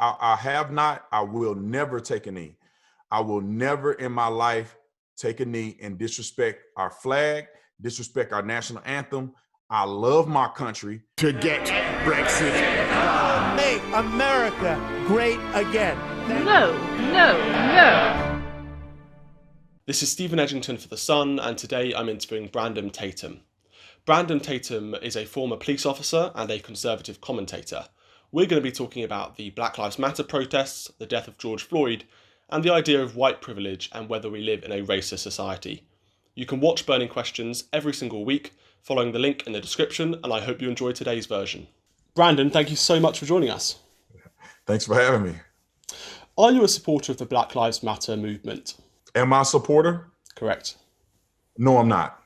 I have not. I will never take a knee. I will never in my life take a knee and disrespect our flag, disrespect our national anthem. I love my country. To get Brexit. Make America great again. No, no, no. This is Stephen Edgington for The Sun, and today I'm interviewing Brandon Tatum. Brandon Tatum is a former police officer and a Conservative commentator. We're going to be talking about the Black Lives Matter protests, the death of George Floyd, and the idea of white privilege and whether we live in a racist society. You can watch Burning Questions every single week, following the link in the description, and I hope you enjoy today's version. Brandon, thank you so much for joining us. Thanks for having me. Are you a supporter of the Black Lives Matter movement? Am I a supporter? Correct. No, I'm not.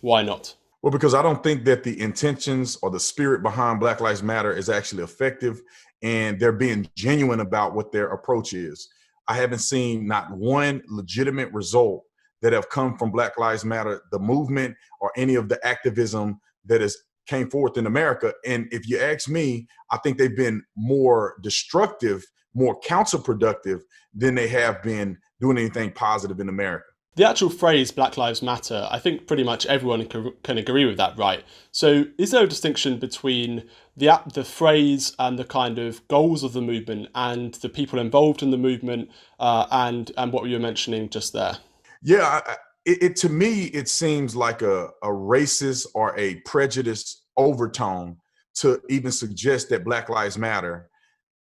Why not? Well, because I don't think that the intentions or the spirit behind Black Lives Matter is actually effective, and they're being genuine about what their approach is. I haven't seen not one legitimate result that have come from Black Lives Matter, the movement, or any of the activism that has came forth in America. And if you ask me, I think they've been more destructive, more counterproductive than they have been doing anything positive in America. The actual phrase Black Lives Matter, I think pretty much everyone can agree with that, right? So is there a distinction between the phrase and the kind of goals of the movement and the people involved in the movement and what you were mentioning just there? Yeah, to me, it seems like a racist or a prejudice overtone to even suggest that Black Lives Matter.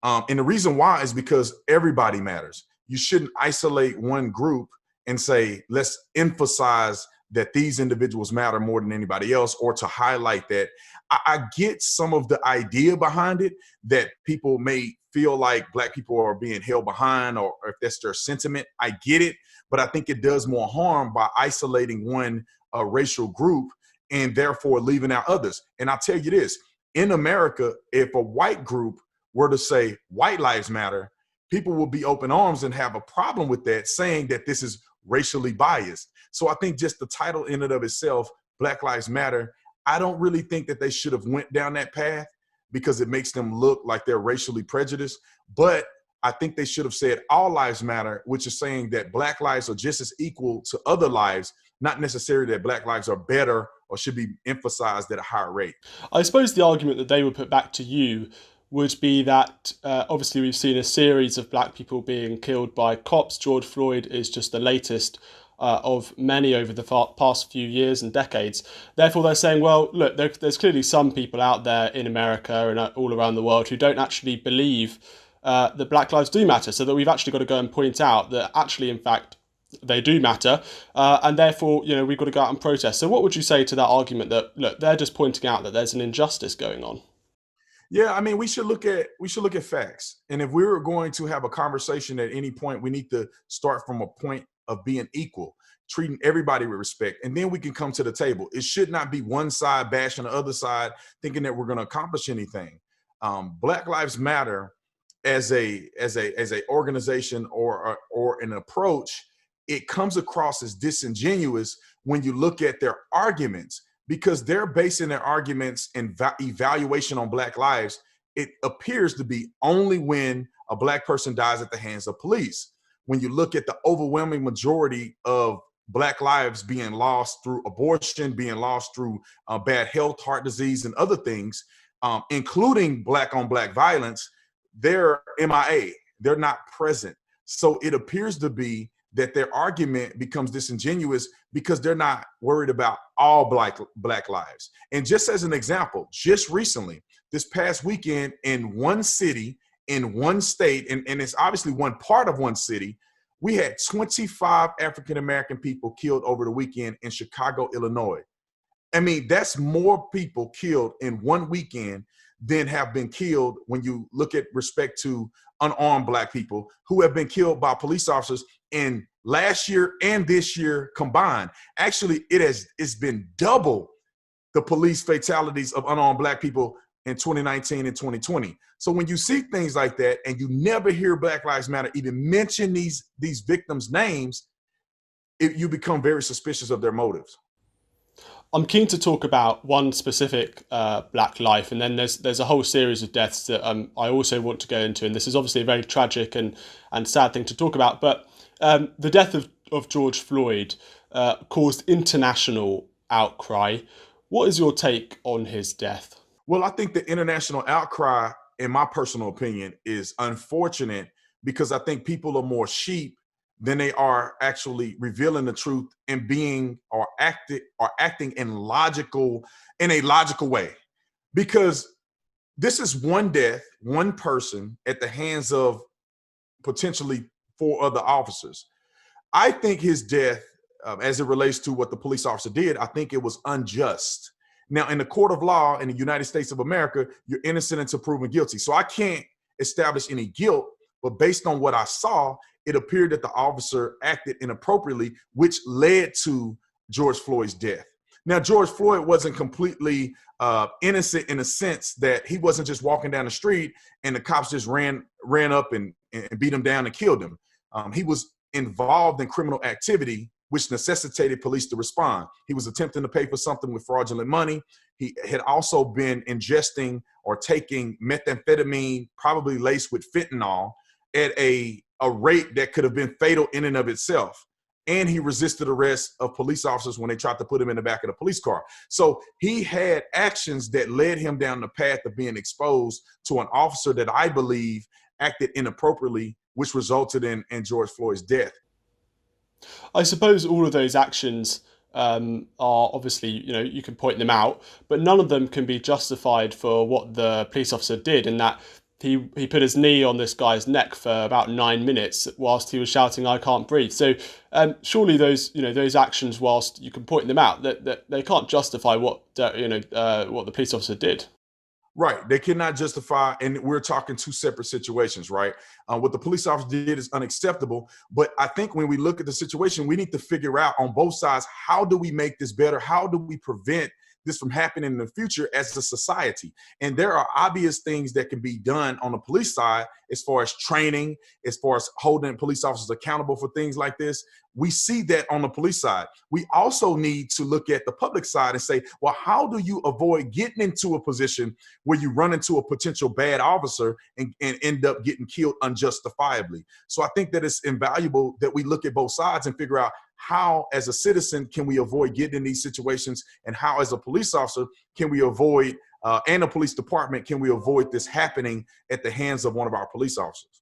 And the reason why is because everybody matters. You shouldn't isolate one group and say, let's emphasize that these individuals matter more than anybody else, or to highlight that. I get some of the idea behind it, that people may feel like Black people are being held behind, or if that's their sentiment. I get it, but I think it does more harm by isolating one racial group and therefore leaving out others. And I'll tell you this, in America, if a white group were to say white lives matter, people will be open arms and have a problem with that, saying that this is racially biased. So I think just the title in and of itself, Black Lives Matter, I don't really think that they should have went down that path because it makes them look like they're racially prejudiced. But I think they should have said all lives matter, which is saying that Black lives are just as equal to other lives, not necessarily that Black lives are better or should be emphasized at a higher rate. I suppose the argument that they would put back to you would be that obviously we've seen a series of Black people being killed by cops. George Floyd is just the latest of many over the past few years and decades. Therefore, they're saying, well, look, there's clearly some people out there in America and all around the world who don't actually believe that Black lives do matter, so that we've actually got to go and point out that actually, in fact, they do matter, and therefore, we've got to go out and protest. So what would you say to that argument that, look, they're just pointing out that there's an injustice going on? Yeah, I mean, we should look at facts. And if we were going to have a conversation at any point, we need to start from a point of being equal, treating everybody with respect, and then we can come to the table. It should not be one side bashing the other side, thinking that we're going to accomplish anything. Black Lives Matter as a organization or an approach, it comes across as disingenuous when you look at their arguments, because they're basing their arguments and evaluation on Black lives. It appears to be only when a Black person dies at the hands of police. When you look at the overwhelming majority of Black lives being lost through abortion, being lost through bad health, heart disease, and other things, including Black on Black violence, they're MIA. They're not present. So it appears to be that their argument becomes disingenuous because they're not worried about all Black lives. And just as an example, just recently, this past weekend in one city, in one state, and it's obviously one part of one city, we had 25 African-American people killed over the weekend in Chicago, Illinois. I mean, that's more people killed in one weekend than have been killed when you look at respect to unarmed Black people who have been killed by police officers in last year and this year combined. Actually, it's been double the police fatalities of unarmed Black people in 2019 and 2020. So when you see things like that and you never hear Black Lives Matter even mention these victims' names, you become very suspicious of their motives. I'm keen to talk about one specific black life, and then there's a whole series of deaths that I also want to go into. And this is obviously a very tragic and sad thing to talk about. But the death of George Floyd caused international outcry. What is your take on his death? Well, I think the international outcry, in my personal opinion, is unfortunate because I think people are more sheep than they are actually revealing the truth and being or acting in a logical way. Because this is one death, one person at the hands of potentially four other officers. I think his death, as it relates to what the police officer did, I think it was unjust. Now, in the court of law in the United States of America, you're innocent until proven guilty. So I can't establish any guilt, but based on what I saw, it appeared that the officer acted inappropriately, which led to George Floyd's death. Now, George Floyd wasn't completely innocent in a sense that he wasn't just walking down the street and the cops just ran up and beat him down and killed him. He was involved in criminal activity, which necessitated police to respond. He was attempting to pay for something with fraudulent money. He had also been ingesting or taking methamphetamine, probably laced with fentanyl, at a rate that could have been fatal in and of itself. And he resisted arrest of police officers when they tried to put him in the back of the police car. So he had actions that led him down the path of being exposed to an officer that I believe acted inappropriately, which resulted in George Floyd's death. I suppose all of those actions are obviously, you can point them out, but none of them can be justified for what the police officer did, in that he put his knee on this guy's neck for about 9 minutes whilst he was shouting, "I can't breathe." So surely those actions, whilst you can point them out, that they can't justify what the police officer did. Right. They cannot justify, and we're talking two separate situations, right? What the police officer did is unacceptable. But I think when we look at the situation, we need to figure out on both sides, how do we make this better? How do we prevent this from happening in the future as a society? And there are obvious things that can be done on the police side as far as training, as far as holding police officers accountable for things like this. We see that on the police side. We also need to look at the public side and say, well, how do you avoid getting into a position where you run into a potential bad officer and end up getting killed unjustifiably? So I think that it's invaluable that we look at both sides and figure out how, as a citizen, can we avoid getting in these situations, and how, as a police officer, can we avoid, and a police department, can we avoid this happening at the hands of one of our police officers?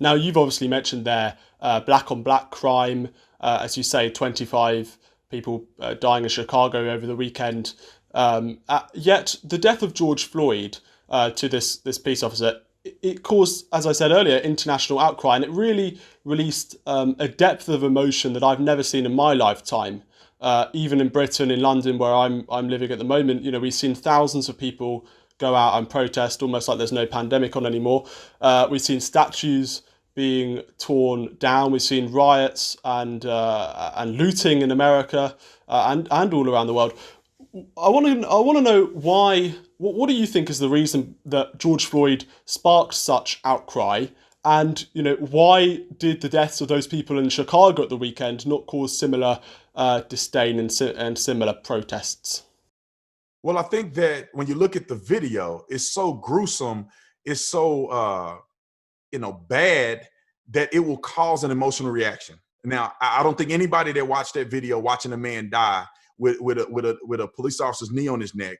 Now, you've obviously mentioned there black on black crime, as you say, 25 people dying in Chicago over the weekend. Yet the death of George Floyd to this police officer, it caused, as I said earlier, international outcry, and it really released a depth of emotion that I've never seen in my lifetime. Even in Britain, in London, where I'm living at the moment, we've seen thousands of people go out and protest, almost like there's no pandemic on anymore. We've seen statues being torn down. We've seen riots and looting in America and all around the world. I want to know why. What do you think is the reason that George Floyd sparked such outcry? And why did the deaths of those people in Chicago at the weekend not cause similar disdain and similar protests? Well, I think that when you look at the video, it's so gruesome, it's so bad, that it will cause an emotional reaction. Now, I don't think anybody that watched that video, watching a man die with a police officer's knee on his neck,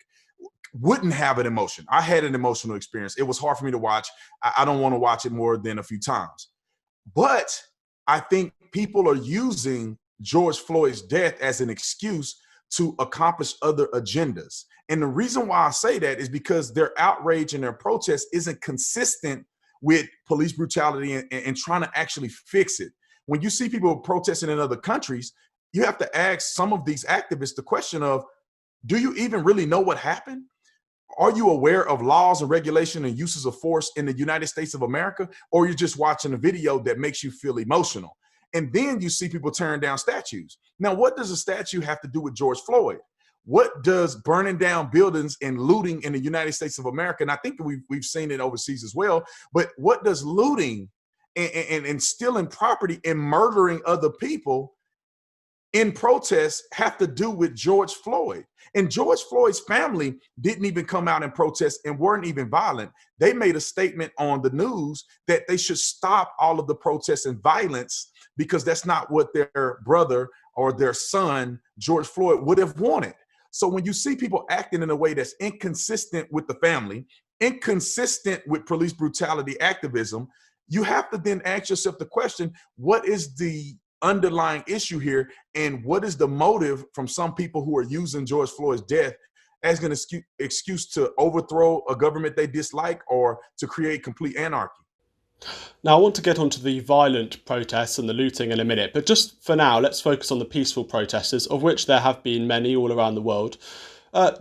wouldn't have an emotion. I had an emotional experience. It was hard for me to watch. I don't want to watch it more than a few times. But I think people are using George Floyd's death as an excuse to accomplish other agendas. And the reason why I say that is because their outrage and their protest isn't consistent with police brutality and trying to actually fix it. When you see people protesting in other countries, you have to ask some of these activists the question of, do you even really know what happened? Are you aware of laws and regulation and uses of force in the United States of America? Or you're just watching a video that makes you feel emotional? And then you see people tearing down statues. Now, what does a statue have to do with George Floyd? What does burning down buildings and looting in the United States of America, and I think we've seen it overseas as well, but what does looting and stealing property and murdering other people in protest have to do with George Floyd. And George Floyd's family didn't even come out and protest and weren't even violent. They made a statement on the news that they should stop all of the protests and violence because that's not what their brother or their son, George Floyd, would have wanted. So when you see people acting in a way that's inconsistent with the family, inconsistent with police brutality activism, you have to then ask yourself the question, what is the underlying issue here, and what is the motive from some people who are using George Floyd's death as an excuse to overthrow a government they dislike or to create complete anarchy? Now, I want to get onto the violent protests and the looting in a minute, but just for now, let's focus on the peaceful protesters, of which there have been many all around the world.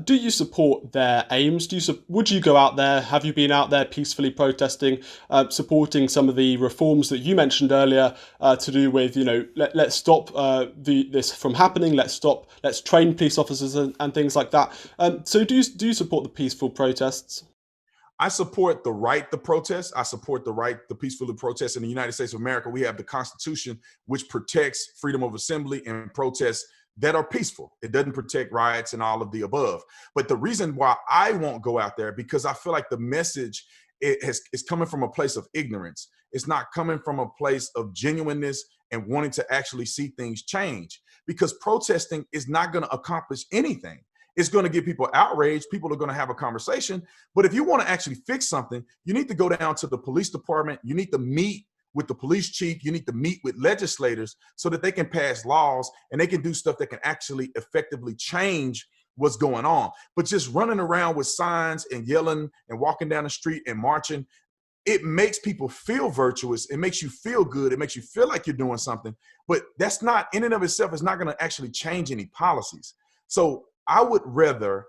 Do you support their aims? Would you go out there? Have you been out there peacefully protesting, supporting some of the reforms that you mentioned earlier to do with, let's stop this from happening. Let's train police officers and things like that. So do you support the peaceful protests? I support the right to protest. I support the right to peacefully protest. In the United States of America, we have the Constitution, which protects freedom of assembly and protest that are peaceful. It doesn't protect riots and all of the above. But the reason why I won't go out there, because I feel like the message is coming from a place of ignorance. It's not coming from a place of genuineness and wanting to actually see things change, because protesting is not going to accomplish anything. It's going to get people outraged. People are going to have a conversation. But if you want to actually fix something, you need to go down to the police department. You need to meet with the police chief. You need to meet with legislators so that they can pass laws and they can do stuff that can actually effectively change what's going on. But just running around with signs and yelling and walking down the street and marching, it makes people feel virtuous. It makes you feel good. It makes you feel like you're doing something. But that's not, in and of itself, is not going to actually change any policies. So I would rather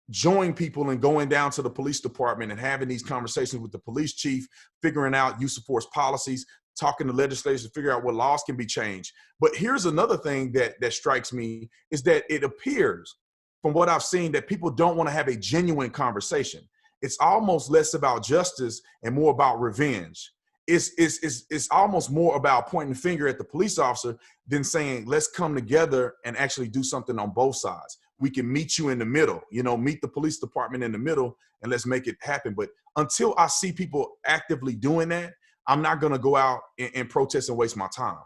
join people in going down to the police department and having these conversations with the police chief, figuring out use of force policies, talking to legislators to figure out what laws can be changed. But here's another thing that strikes me, is that it appears from what I've seen that people don't want to have a genuine conversation. It's almost less about justice and more about revenge. It's almost more about pointing the finger at the police officer than saying, let's come together and actually do something on both sides. We can meet you in the middle, meet the police department in the middle, and let's make it happen. But until I see people actively doing that, I'm not going to go out and protest and waste my time.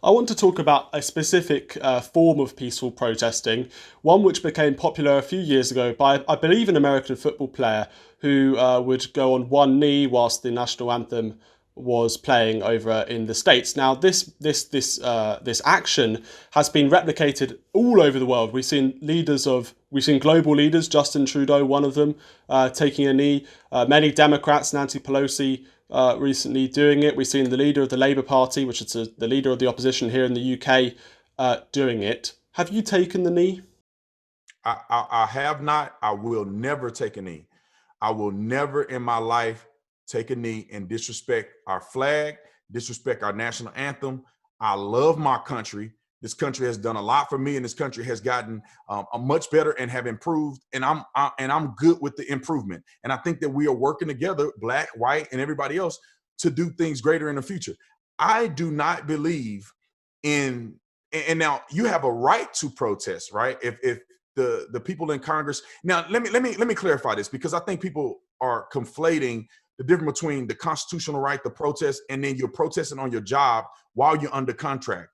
I want to talk about a specific form of peaceful protesting, one which became popular a few years ago by, I believe, an American football player who would go on one knee whilst the national anthem was playing over in the States. Now, this action has been replicated all over the world. We've seen global leaders, Justin Trudeau, one of them, taking a knee. Many Democrats, Nancy Pelosi, recently doing it. We've seen the leader of the Labour Party, which is the leader of the opposition here in the UK, doing it. Have you taken the knee? I have not. I will never take a knee. I will never in my life take a knee and disrespect our flag, disrespect our national anthem. I love my country. This country has done a lot for me, and this country has gotten a much better and have improved. And I'm good with the improvement. And I think that we are working together, black, white, and everybody else, to do things greater in the future. I do not believe in. And now you have a right to protest, right? If the people in Congress. Now let me clarify this, because I think people are conflating the difference between the constitutional right to protest and then you're protesting on your job while you're under contract.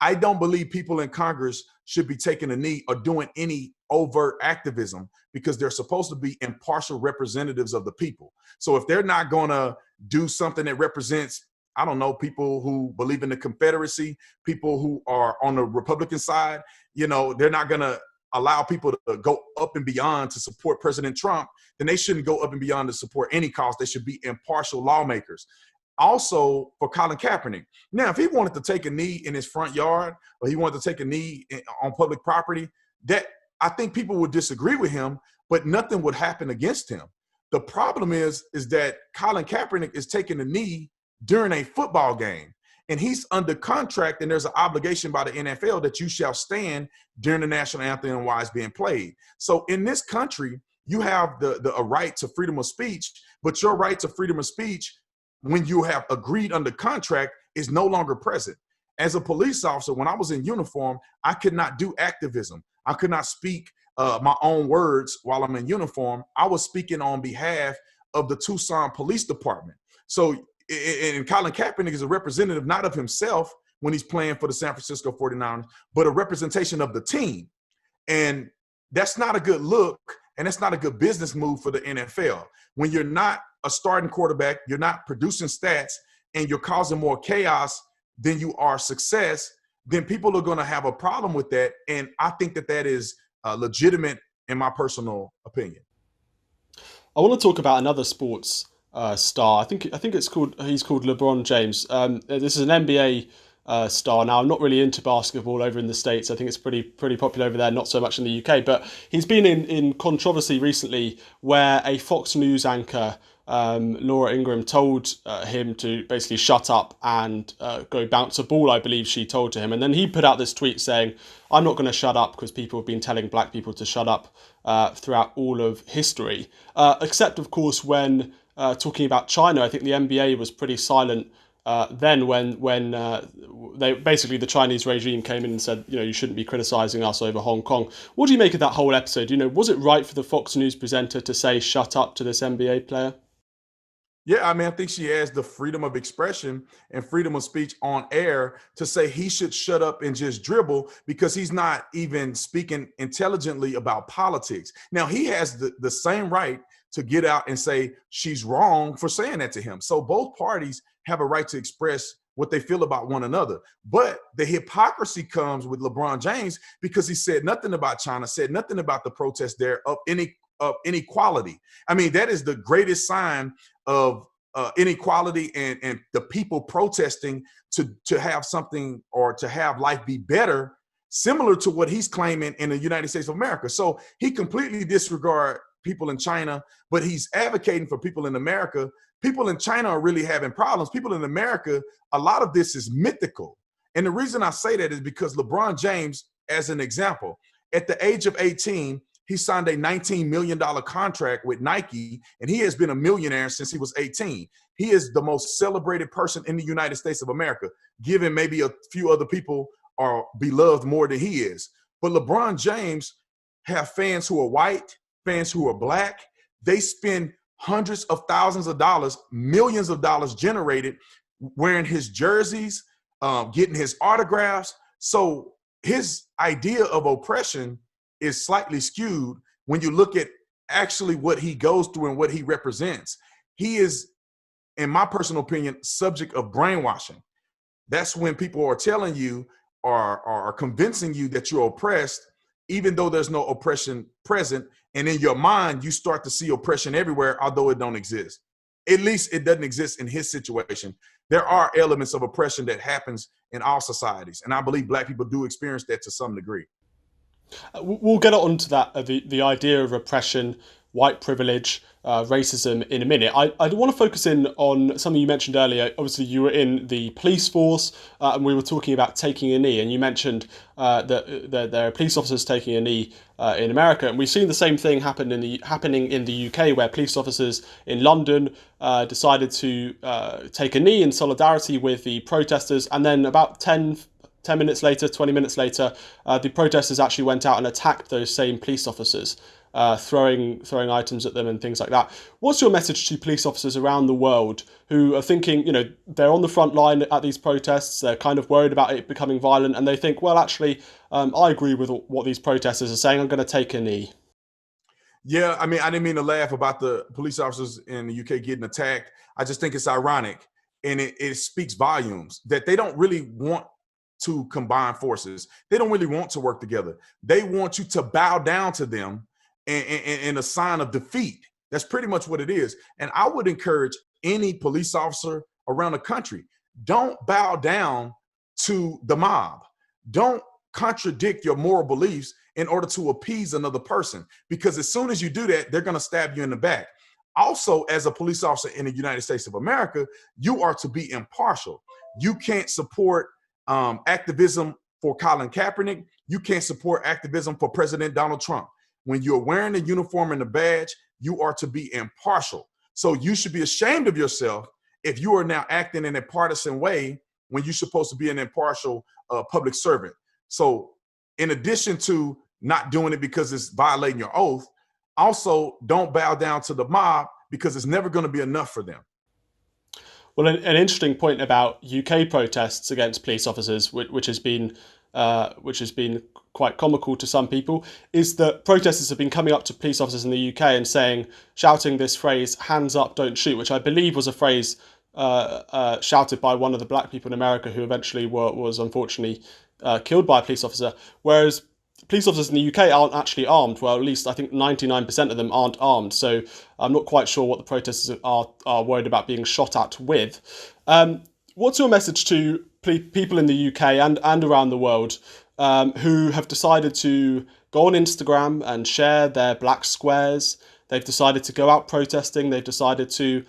I don't believe people in Congress should be taking a knee or doing any overt activism, because they're supposed to be impartial representatives of the people. So if they're not going to do something that represents, I don't know, people who believe in the Confederacy, people who are on the Republican side, they're not going to allow people to go up and beyond to support President Trump, then they shouldn't go up and beyond to support any cause. They should be impartial lawmakers. Also for Colin Kaepernick. Now, if he wanted to take a knee in his front yard, or he wanted to take a knee on public property, that I think people would disagree with him, but nothing would happen against him. The problem is that Colin Kaepernick is taking a knee during a football game. And he's under contract, and there's an obligation by the NFL that you shall stand during the national anthem and while it's being played. So in this country, you have a right to freedom of speech, but your right to freedom of speech, when you have agreed under contract, is no longer present. As a police officer, when I was in uniform, I could not do activism. I could not speak my own words while I'm in uniform. I was speaking on behalf of the Tucson Police Department. So, and Colin Kaepernick is a representative not of himself when he's playing for the San Francisco 49ers, but a representation of the team. And that's not a good look, and that's not a good business move for the NFL. When you're not a starting quarterback, you're not producing stats, and you're causing more chaos than you are success, then people are going to have a problem with that. And I think that that is legitimate in my personal opinion. I want to talk about another sports star. I think he's called LeBron James. This is an NBA star. Now, I'm not really into basketball over in the States. I think it's pretty popular over there, not so much in the UK. But he's been in controversy recently where a Fox News anchor, Laura Ingraham, told him to basically shut up and go bounce a ball, I believe she told to him. And then he put out this tweet saying, I'm not going to shut up because people have been telling black people to shut up throughout all of history. Except, of course, when talking about China, I think the NBA was pretty silent then when they basically the Chinese regime came in and said, you shouldn't be criticising us over Hong Kong. What do you make of that whole episode? Was it right for the Fox News presenter to say shut up to this NBA player? Yeah, I mean, I think she has the freedom of expression and freedom of speech on air to say he should shut up and just dribble because he's not even speaking intelligently about politics. Now, he has the same right to get out and say she's wrong for saying that to him. So both parties have a right to express what they feel about one another. But the hypocrisy comes with LeBron James because he said nothing about China, said nothing about the protest there of inequality. I mean, that is the greatest sign of inequality and the people protesting to have something or to have life be better, similar to what he's claiming in the United States of America. So he completely disregards people in China, but he's advocating for people in America. People in China are really having problems. People in America, a lot of this is mythical. And the reason I say that is because LeBron James, as an example, at the age of 18, he signed a $19 million contract with Nike, and he has been a millionaire since he was 18. He is the most celebrated person in the United States of America, given maybe a few other people are beloved more than he is. But LeBron James have fans who are white, fans who are black. They spend hundreds of thousands of dollars, millions of dollars generated wearing his jerseys, getting his autographs. So his idea of oppression is slightly skewed when you look at actually what he goes through and what he represents. He is, in my personal opinion, subject of brainwashing. That's when people are telling you or are convincing you that you're oppressed, even though there's no oppression present. And in your mind, you start to see oppression everywhere, although it don't exist. At least it doesn't exist in his situation. There are elements of oppression that happens in all societies. And I believe black people do experience that to some degree. We'll get on to that, the idea of oppression, white privilege, racism in a minute. I want to focus in on something you mentioned earlier. Obviously, you were in the police force and we were talking about taking a knee. And you mentioned that there are police officers taking a knee in America. And we've seen the same thing happening in the UK, where police officers in London decided to take a knee in solidarity with the protesters. And then about 10 minutes later, 20 minutes later, the protesters actually went out and attacked those same police officers, throwing items at them and things like that. What's your message to police officers around the world who are thinking, they're on the front line at these protests, they're kind of worried about it becoming violent, and they think, well, actually, I agree with what these protesters are saying, I'm going to take a knee? Yeah, I mean, I didn't mean to laugh about the police officers in the UK getting attacked. I just think it's ironic, and it speaks volumes that they don't really want to combine forces. They don't really want to work together. They want you to bow down to them in a sign of defeat. That's pretty much what it is. And I would encourage any police officer around the country, don't bow down to the mob. Don't contradict your moral beliefs in order to appease another person, because as soon as you do that, they're going to stab you in the back. Also, as a police officer in the United States of America, you are to be impartial. You can't support activism for Colin Kaepernick. You can't support activism for President Donald Trump. When you're wearing the uniform and the badge, you are to be impartial. So you should be ashamed of yourself if you are now acting in a partisan way when you're supposed to be an impartial public servant. So in addition to not doing it because it's violating your oath, also don't bow down to the mob because it's never going to be enough for them. Well, an interesting point about UK protests against police officers, which has been quite comical to some people, is that protesters have been coming up to police officers in the UK and shouting this phrase, "Hands up, don't shoot," which I believe was a phrase shouted by one of the black people in America who eventually was unfortunately killed by a police officer. Whereas police officers in the UK aren't actually armed. Well, at least I think 99% of them aren't armed. So I'm not quite sure what the protesters are worried about being shot at with. What's your message to people in the UK and around the world who have decided to go on Instagram and share their black squares? They've decided to go out protesting. They've decided to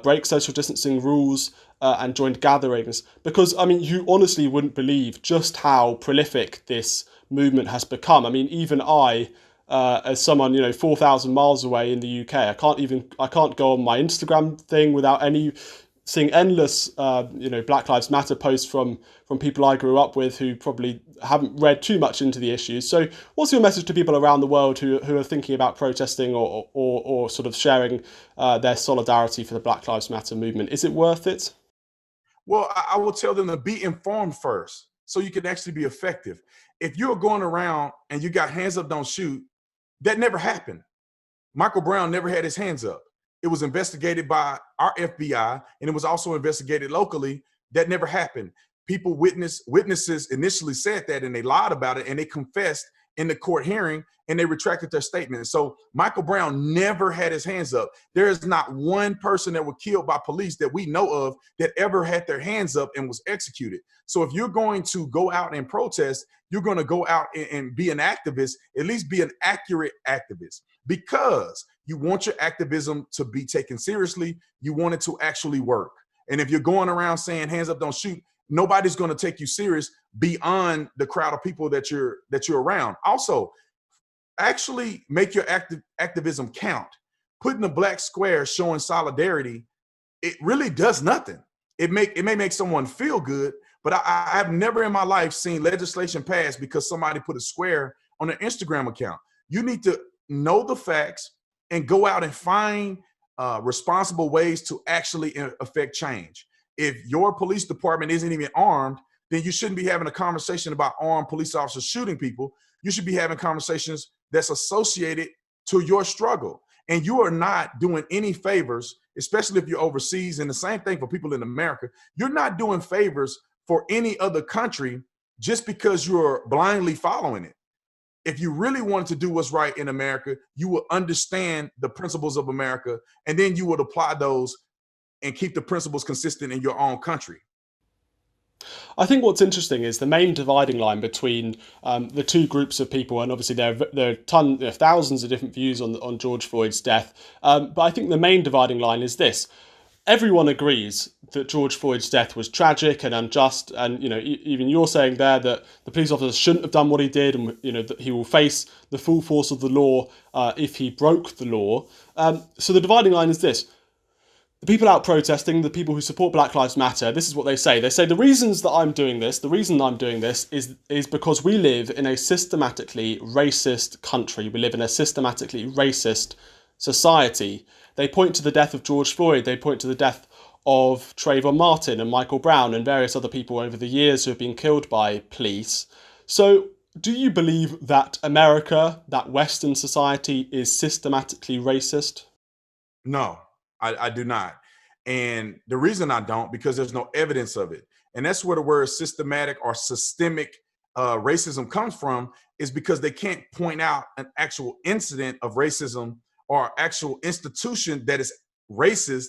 break social distancing rules and join gatherings. Because, I mean, you honestly wouldn't believe just how prolific this movement has become. I mean, even I, as someone 4,000 miles away in the UK, I can't go on my Instagram thing without seeing endless Black Lives Matter posts from people I grew up with who probably haven't read too much into the issues. So what's your message to people around the world who are thinking about protesting or sort of sharing their solidarity for the Black Lives Matter movement? Is it worth it? Well, I will tell them to be informed first so you can actually be effective. If you're going around and you got hands up, don't shoot, that never happened. Michael Brown never had his hands up. It was investigated by our FBI, and it was also investigated locally. That never happened. Witnesses initially said that, and they lied about it, and they confessed in the court hearing, and they retracted their statement. So Michael Brown never had his hands up. There is not one person that was killed by police that we know of that ever had their hands up and was executed. So if you're going to go out and protest, you're going to go out and be an activist, at least be an accurate activist, because you want your activism to be taken seriously. You want it to actually work. And if you're going around saying hands up, don't shoot, nobody's going to take you serious beyond the crowd of people that you're around. Also, actually make your activism count. Putting a black square showing solidarity, it really does nothing. It may make someone feel good, but I have never in my life seen legislation passed because somebody put a square on an Instagram account. You need to know the facts and go out and find responsible ways to actually affect change. If your police department isn't even armed, then you shouldn't be having a conversation about armed police officers shooting people. You should be having conversations that's associated to your struggle. And you are not doing any favors, especially if you're overseas, and the same thing for people in America. You're not doing favors for any other country just because you're blindly following it. If you really wanted to do what's right in America, you would understand the principles of America, and then you would apply those and keep the principles consistent in your own country. I think what's interesting is the main dividing line between the two groups of people, and obviously there are thousands of different views on George Floyd's death, but I think the main dividing line is this. Everyone agrees that George Floyd's death was tragic and unjust, and even you're saying there that the police officer shouldn't have done what he did, and that he will face the full force of the law if he broke the law. So the dividing line is this. The people out protesting, the people who support Black Lives Matter, this is what they say. They say the reason I'm doing this is because we live in a systematically racist country. We live in a systematically racist society. They point to the death of George Floyd. They point to the death of Trayvon Martin and Michael Brown and various other people over the years who have been killed by police. So do you believe that America, that Western society, is systematically racist? No. I do not. And the reason I don't, because there's no evidence of it. And that's where the word systematic or systemic racism comes from, is because they can't point out an actual incident of racism or actual institution that is racist,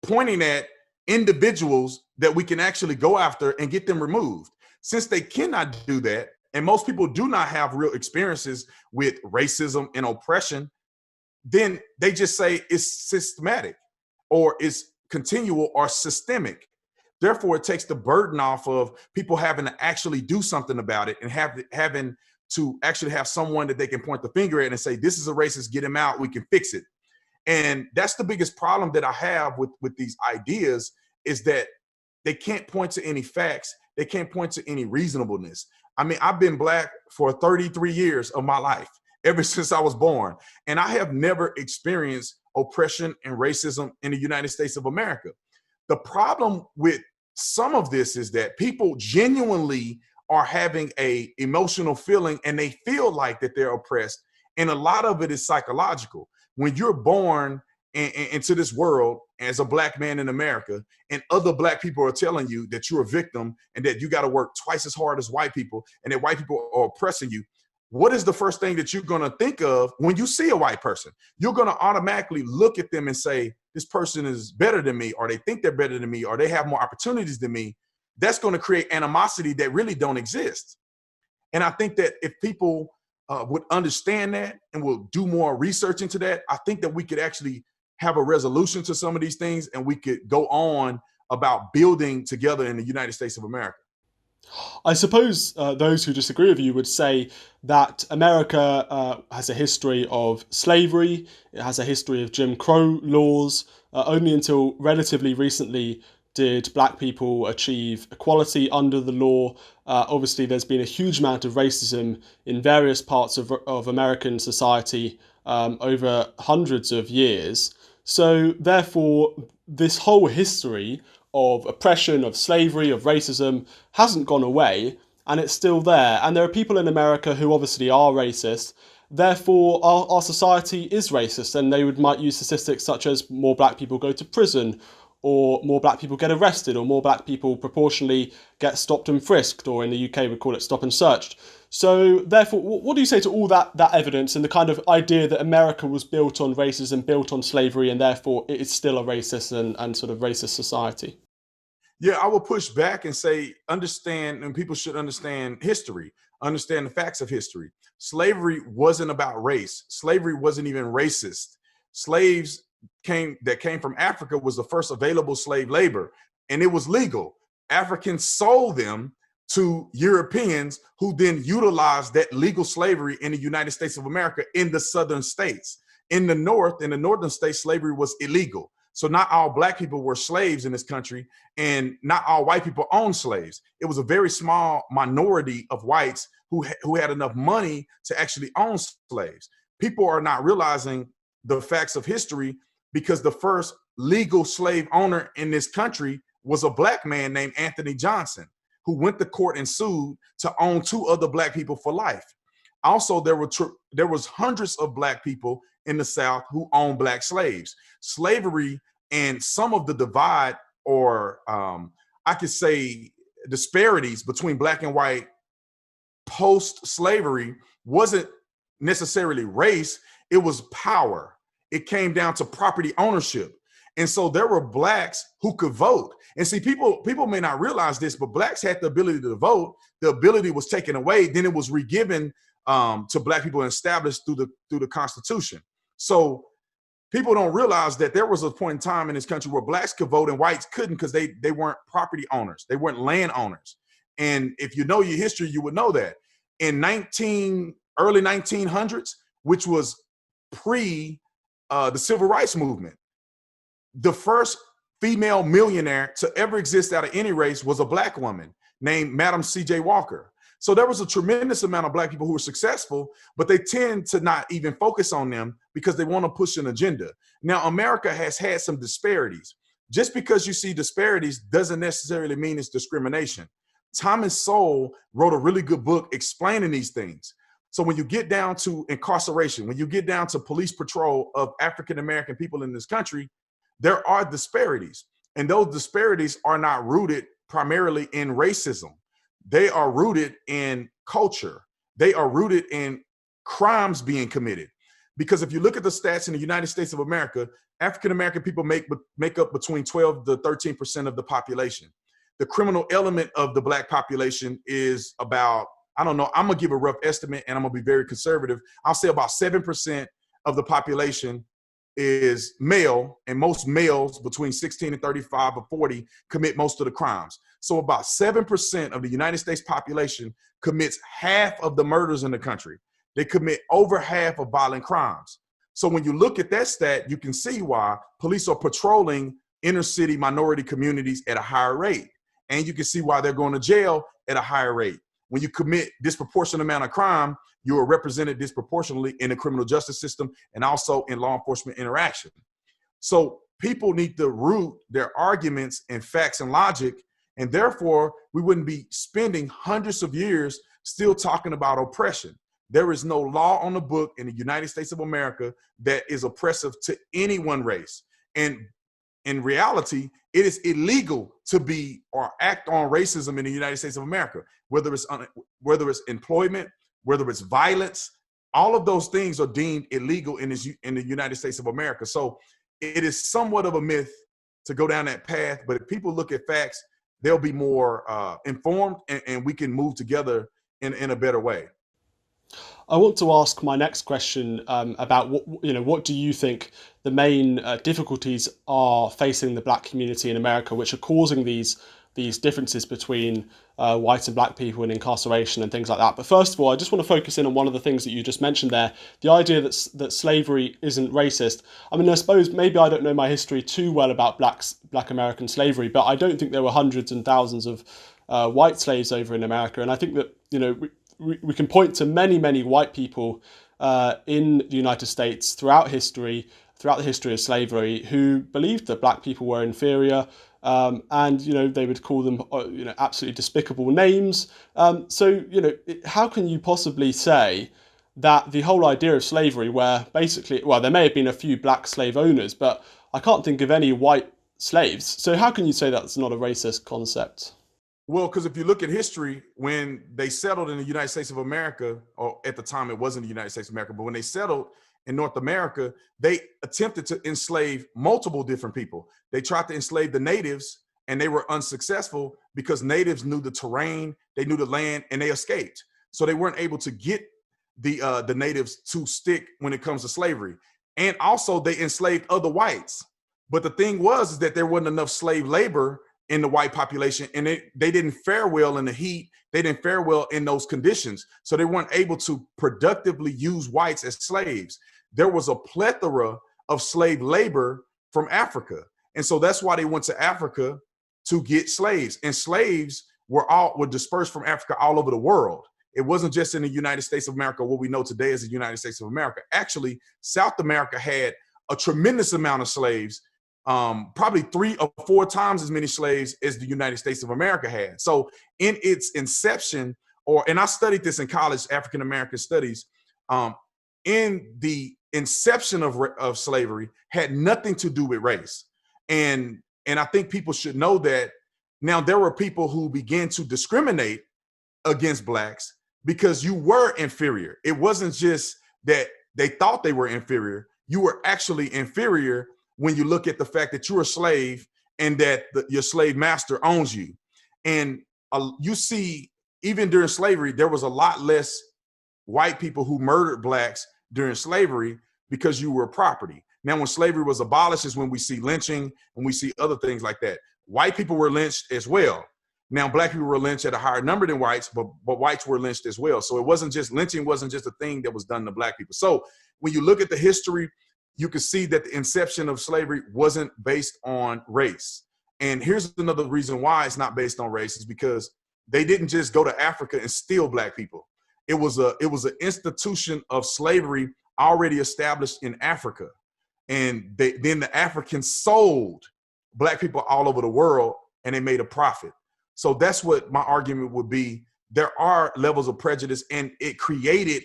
pointing at individuals that we can actually go after and get them removed. Since they cannot do that, and most people do not have real experiences with racism and oppression, then they just say it's systematic or it's continual or systemic. Therefore, it takes the burden off of people having to actually do something about it and having to actually have someone that they can point the finger at and say, this is a racist, get him out, we can fix it. And that's the biggest problem that I have with these ideas, is that they can't point to any facts. They can't point to any reasonableness. I mean, I've been Black for 33 years of my life, ever since I was born. And I have never experienced oppression and racism in the United States of America. The problem with some of this is that people genuinely are having a emotional feeling, and they feel like that they're oppressed. And a lot of it is psychological. When you're born into this world as a Black man in America, and other Black people are telling you that you're a victim and that you got to work twice as hard as white people, and that white people are oppressing you, what is the first thing that you're going to think of when you see a white person? You're going to automatically look at them and say, this person is better than me, or they think they're better than me, or they have more opportunities than me. That's going to create animosity that really don't exist. And I think that if people would understand that and will do more research into that, I think that we could actually have a resolution to some of these things, and we could go on about building together in the United States of America. I suppose those who disagree with you would say that America has a history of slavery, it has a history of Jim Crow laws. Only until relatively recently did Black people achieve equality under the law. Obviously, there's been a huge amount of racism in various parts of American society over hundreds of years. So therefore, this whole history of oppression, of slavery, of racism hasn't gone away, and it's still there. And there are people in America who obviously are racist. Therefore, our society is racist, and they might use statistics such as more Black people go to prison, or more Black people get arrested, or more Black people proportionally get stopped and frisked, or in the UK we call it stop and searched. So therefore, what do you say to all that evidence and the kind of idea that America was built on racism, built on slavery, and therefore it is still a racist and sort of racist society? Yeah, I will push back and say, understand, and people should understand history, understand the facts of history. Slavery wasn't about race. Slavery wasn't even racist. Slaves came from Africa was the first available slave labor, and it was legal. Africans sold them to Europeans, who then utilized that legal slavery in the United States of America in the southern states. In the north, in the northern states, slavery was illegal. So not all Black people were slaves in this country, and not all white people owned slaves. It was a very small minority of whites who had enough money to actually own slaves. People are not realizing the facts of history, because the first legal slave owner in this country was a Black man named Anthony Johnson, who went to court and sued to own 2 other Black people for life. Also, there was hundreds of Black people in the South who owned Black slaves. Slavery and some of the divide, or I could say disparities between Black and white post-slavery, wasn't necessarily race, it was power. It came down to property ownership. And so there were Blacks who could vote. And see, people may not realize this, but Blacks had the ability to vote. The ability was taken away. Then it was re-given to Black people and established through the Constitution. So people don't realize that there was a point in time in this country where Blacks could vote and whites couldn't, because they weren't property owners. They weren't land owners. And if you know your history, you would know that. In early 1900s, which was pre the Civil Rights Movement, the first female millionaire to ever exist out of any race was a Black woman named Madam C.J. Walker. So there was a tremendous amount of Black people who were successful, but they tend to not even focus on them because they want to push an agenda. Now, America has had some disparities. Just because you see disparities doesn't necessarily mean it's discrimination. Thomas Sowell wrote a really good book explaining these things. So when you get down to incarceration, when you get down to police patrol of African-American people in this country, there are disparities. And those disparities are not rooted primarily in racism. They are rooted in culture. They are rooted in crimes being committed. Because if you look at the stats in the United States of America, African-American people make up between 12 to 13% of the population. The criminal element of the Black population is about, I don't know, I'm gonna give a rough estimate and I'm gonna be very conservative. I'll say about 7% of the population is male, and most males between 16 and 35 or 40 commit most of the crimes. So about 7% of the United States population commits half of the murders in the country. They commit over half of violent crimes. So when you look at that stat, you can see why police are patrolling inner city minority communities at a higher rate. And you can see why they're going to jail at a higher rate. When you commit disproportionate amount of crime, you are represented disproportionately in the criminal justice system and also in law enforcement interaction. So people need to root their arguments in facts and logic, and therefore we wouldn't be spending hundreds of years still talking about oppression. There is no law on the book in the United States of America that is oppressive to any one race. And in reality, it is illegal to be or act on racism in the United States of America, whether it's employment, whether it's violence. All of those things are deemed illegal in the United States of America. So it is somewhat of a myth to go down that path. But if people look at facts, they'll be more informed, and we can move together in a better way. I want to ask my next question about what do you think the main difficulties are facing the black community in America, which are causing these differences between white and black people in incarceration and things like that. But first of all, I just want to focus in on one of the things that you just mentioned there, the idea that slavery isn't racist. I mean, I suppose maybe I don't know my history too well about black American slavery, but I don't think there were hundreds and thousands of white slaves over in America. And I think that, we can point to many white people in the United States throughout the history of slavery who believed that black people were inferior, and they would call them absolutely despicable names. So how can you possibly say that the whole idea of slavery, where basically, well, there may have been a few black slave owners, but I can't think of any white slaves. So how can you say that's not a racist concept? Well, because if you look at history, when they settled in the United States of America, or at the time it wasn't the United States of America, but when they settled in North America, they attempted to enslave multiple different people. They tried to enslave the natives, and they were unsuccessful because natives knew the terrain, they knew the land, and they escaped. So they weren't able to get the natives to stick when it comes to slavery. And also they enslaved other whites. But the thing was is that there wasn't enough slave labor in the white population, and they didn't fare well in the heat. They didn't fare well in those conditions. So they weren't able to productively use whites as slaves. There was a plethora of slave labor from Africa. And so that's why they went to Africa to get slaves. And slaves were dispersed from Africa all over the world. It wasn't just in the United States of America, what we know today as the United States of America. Actually, South America had a tremendous amount of slaves, probably 3 or 4 times as many slaves as the United States of America had. So in its inception, and I studied this in college, African American studies, in the inception of slavery had nothing to do with race. And I think people should know that. Now, there were people who began to discriminate against blacks because you were inferior. It wasn't just that they thought they were inferior. You were actually inferior when you look at the fact that you're a slave and that your slave master owns you. And you see, even during slavery, there was a lot less white people who murdered blacks during slavery because you were property. Now, when slavery was abolished is when we see lynching and we see other things like that. White people were lynched as well. Now, black people were lynched at a higher number than whites, but whites were lynched as well. So it wasn't just lynching, wasn't just a thing that was done to black people. So when you look at the history, you can see that the inception of slavery wasn't based on race. And here's another reason why it's not based on race is because they didn't just go to Africa and steal black people. It was an institution of slavery already established in Africa. And then the Africans sold black people all over the world, and they made a profit. So that's what my argument would be. There are levels of prejudice, and it created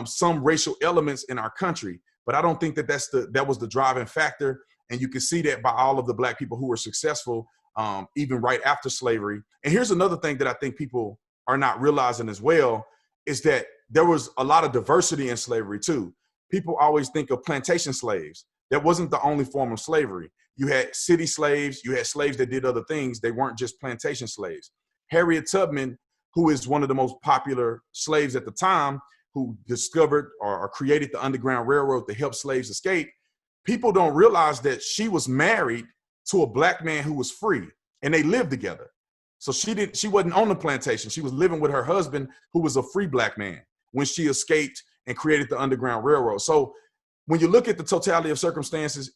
some racial elements in our country. But I don't think that was the driving factor. And you can see that by all of the black people who were successful, even right after slavery. And here's another thing that I think people are not realizing as well, is that there was a lot of diversity in slavery too. People always think of plantation slaves. That wasn't the only form of slavery. You had city slaves, you had slaves that did other things. They weren't just plantation slaves. Harriet Tubman, who is one of the most popular slaves at the time, who discovered or created the Underground Railroad to help slaves escape, people don't realize that she was married to a black man who was free, and they lived together. So she wasn't on the plantation. She was living with her husband, who was a free black man, when she escaped and created the Underground Railroad. So when you look at the totality of circumstances,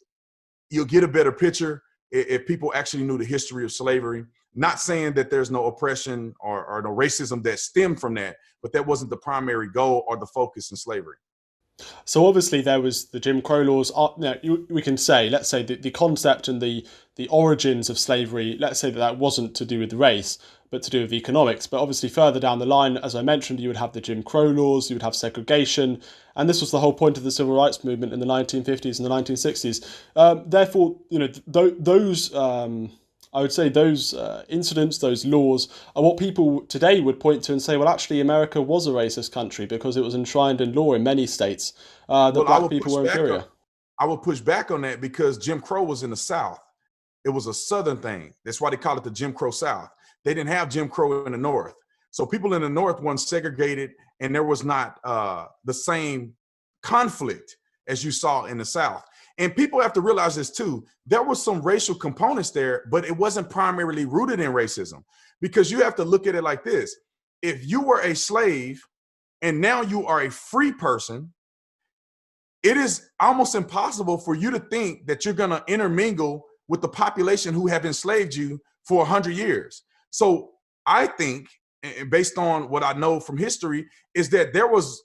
you'll get a better picture. if people actually knew the history of slavery. Not saying that there's no oppression or no racism that stemmed from that, but that wasn't the primary goal or the focus in slavery. So obviously there was the Jim Crow laws. We can say, let's say, the concept and the origins of slavery, let's say that wasn't to do with race, but to do with economics. But obviously further down the line, as I mentioned, you would have the Jim Crow laws, you would have segregation, and this was the whole point of the civil rights movement in the 1950s and the 1960s. Therefore, those I would say those incidents, those laws, are what people today would point to and say, well, actually, America was a racist country because it was enshrined in law in many states that black people were inferior. I would push back on that because Jim Crow was in the South. It was a Southern thing. That's why they call it the Jim Crow South. They didn't have Jim Crow in the North. So people in the North weren't segregated, and there was not the same conflict as you saw in the South. And people have to realize this too. There were some racial components there, but it wasn't primarily rooted in racism, because you have to look at it like this. If you were a slave and now you are a free person, it is almost impossible for you to think that you're going to intermingle with the population who have enslaved you for 100 years. So I think, based on what I know from history, is that there was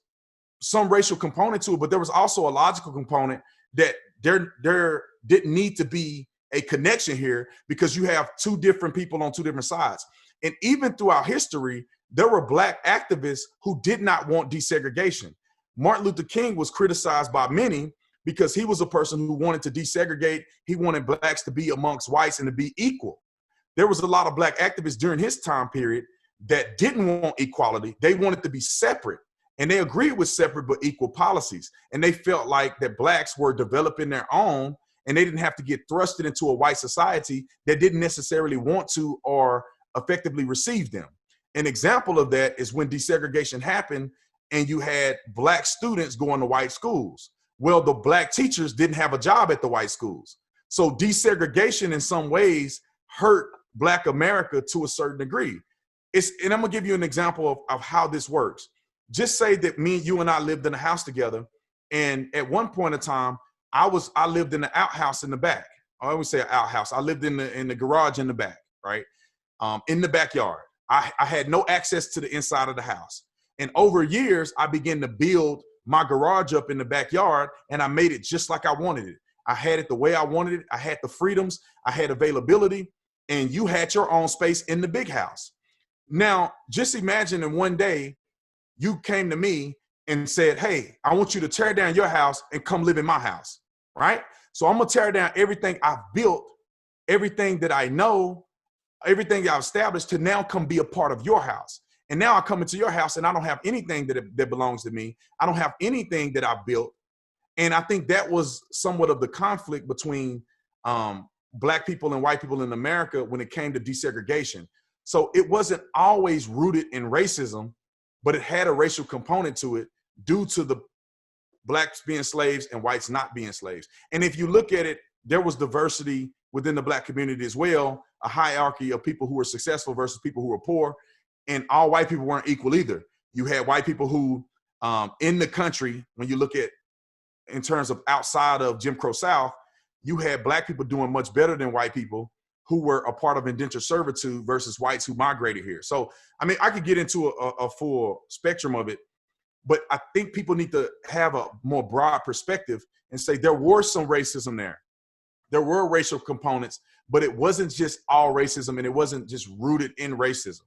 some racial component to it, but there was also a logical component that there didn't need to be a connection here, because you have two different people on two different sides. And even throughout history, there were black activists who did not want desegregation. Martin Luther King was criticized by many because he was a person who wanted to desegregate. He wanted blacks to be amongst whites and to be equal. There was a lot of black activists during his time period that didn't want equality. They wanted to be separate. And they agreed with separate but equal policies. And they felt like that blacks were developing their own, and they didn't have to get thrusted into a white society that didn't necessarily want to or effectively receive them. An example of that is when desegregation happened and you had black students going to white schools. Well, the black teachers didn't have a job at the white schools. So desegregation in some ways hurt Black America to a certain degree. And I'm gonna give you an example of how this works. Just say that you and I lived in a house together, and at one point in time, I lived in the outhouse in the back. I always say outhouse. I lived in the garage in the back, right? In the backyard. I had no access to the inside of the house. And over years, I began to build my garage up in the backyard, and I made it just like I wanted it. I had it the way I wanted it. I had the freedoms. I had availability, and you had your own space in the big house. Now, just imagine in one day, you came to me and said, hey, I want you to tear down your house and come live in my house, right? So I'm gonna tear down everything I've built, everything that I know, everything I've established, to now come be a part of your house. And now I come into your house and I don't have anything that belongs to me. I don't have anything that I've built. And I think that was somewhat of the conflict between Black people and white people in America when it came to desegregation. So it wasn't always rooted in racism, but it had a racial component to it due to the blacks being slaves and whites not being slaves. And if you look at it, there was diversity within the Black community as well, a hierarchy of people who were successful versus people who were poor. And all white people weren't equal either. You had white people who, in the country, when you look at in terms of outside of Jim Crow South, you had Black people doing much better than white people who were a part of indentured servitude versus whites who migrated here. So, I mean, I could get into a full spectrum of it, but I think people need to have a more broad perspective and say there was some racism there. There were racial components, but it wasn't just all racism, and it wasn't just rooted in racism.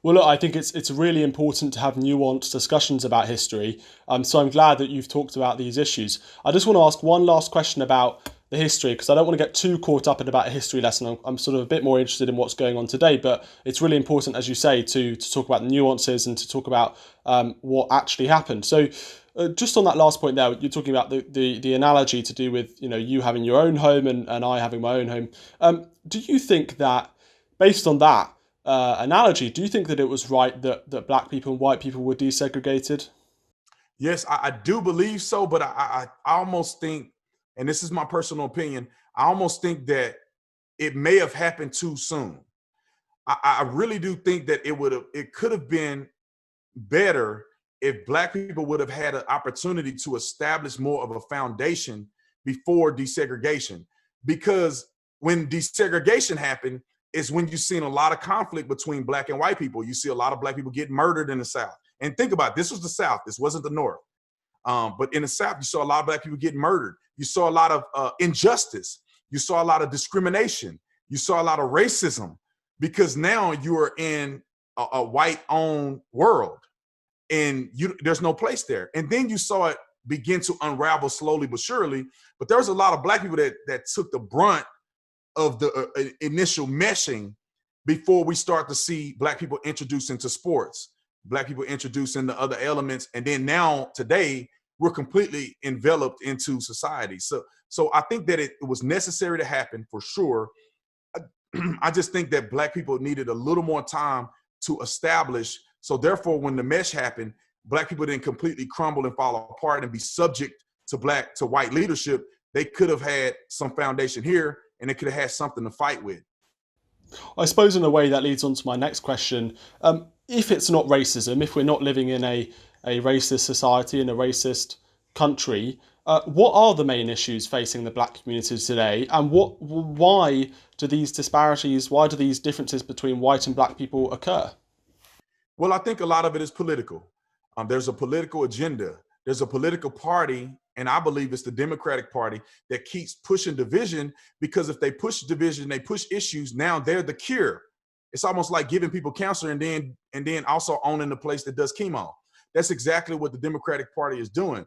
Well, look, I think it's really important to have nuanced discussions about history. So I'm glad that you've talked about these issues. I just want to ask one last question about the history, because I don't want to get too caught up in about a history lesson. I'm sort of a bit more interested in what's going on today, but it's really important, as you say, to talk about the nuances and to talk about what actually happened. So just on that last point there, you're talking about the analogy to do with, you having your own home and I having my own home. Do you think that, based on that analogy, do you think that it was right that Black people and white people were desegregated? Yes, I do believe so, but I almost think, and this is my personal opinion, I almost think that it may have happened too soon. I really do think that it could have been better if Black people would have had an opportunity to establish more of a foundation before desegregation. Because when desegregation happened is when you've seen a lot of conflict between black and white people. You see a lot of black people get murdered in the South. And think about it, this was the South. This wasn't the North. But in the South, you saw a lot of black people getting murdered. You saw a lot of injustice. You saw a lot of discrimination. You saw a lot of racism because now you are in a white-owned world and there's no place there. And then you saw it begin to unravel slowly but surely. But there was a lot of black people that took the brunt of the initial meshing before we start to see black people introduced into sports, black people introduced into other elements. And then now today, we're completely enveloped into society. So I think that it was necessary to happen for sure. I just think that black people needed a little more time to establish. So therefore, when the mesh happened, black people didn't completely crumble and fall apart and be subject to white leadership. They could have had some foundation here and they could have had something to fight with. I suppose in a way that leads on to my next question. If it's not racism, if we're not living in a racist society, in a racist country, what are the main issues facing the black community today? And why do these disparities, why do these differences between white and black people occur? Well, I think a lot of it is political. There's a political agenda. There's a political party, and I believe it's the Democratic Party that keeps pushing division, because if they push division, they push issues, now they're the cure. It's almost like giving people cancer and then also owning the place that does chemo. That's exactly what the Democratic Party is doing.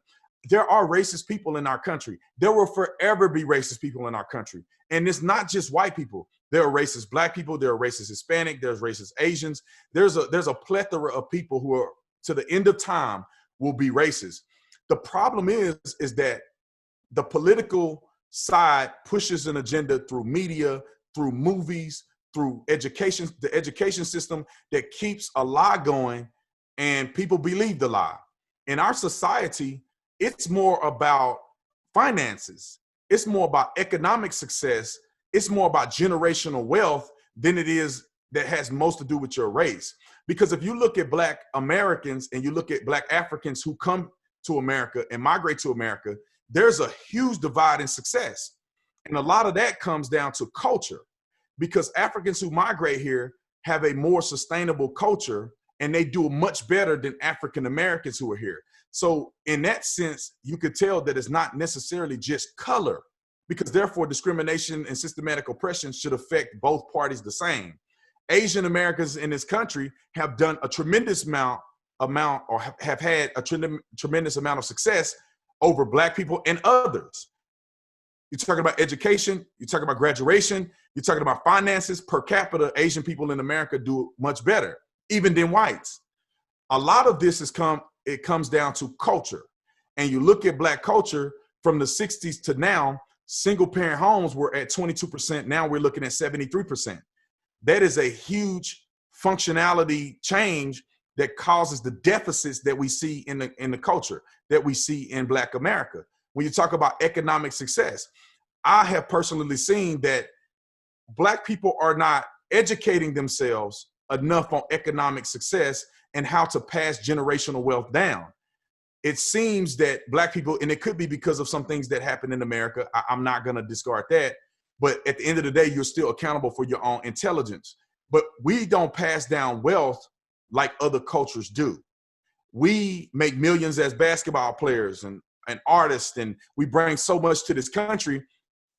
There are racist people in our country. There will forever be racist people in our country. And it's not just white people. There are racist black people. There are racist Hispanic. There's racist Asians. There's a plethora of people who are, to the end of time, will be racist. The problem is that the political side pushes an agenda through media, through movies, through education, the education system that keeps a lie going, and people believe the lie. In our society, it's more about finances. It's more about economic success. It's more about generational wealth than it is that has most to do with your race. Because if you look at black Americans and you look at black Africans who come to America and migrate to America, there's a huge divide in success. And a lot of that comes down to culture, because Africans who migrate here have a more sustainable culture and they do much better than African Americans who are here. So in that sense, you could tell that it's not necessarily just color, because therefore discrimination and systematic oppression should affect both parties the same. Asian Americans in this country have done a tremendous amount or have had a tremendous amount of success over black people and others. You're talking about education, you're talking about graduation, you're talking about finances. Per capita, Asian people in America do much better, even than whites. A lot of this comes down to culture. And you look at black culture from the 60s to now, single parent homes were at 22%. Now we're looking at 73%. That is a huge functionality change that causes the deficits that we see in the culture, that we see in Black America. When you talk about economic success, I have personally seen that Black people are not educating themselves enough on economic success and how to pass generational wealth down. It seems that Black people, and it could be because of some things that happen in America, I'm not going to discard that, but at the end of the day, you're still accountable for your own intelligence. But we don't pass down wealth like other cultures do. We make millions as basketball players and artists, and we bring so much to this country,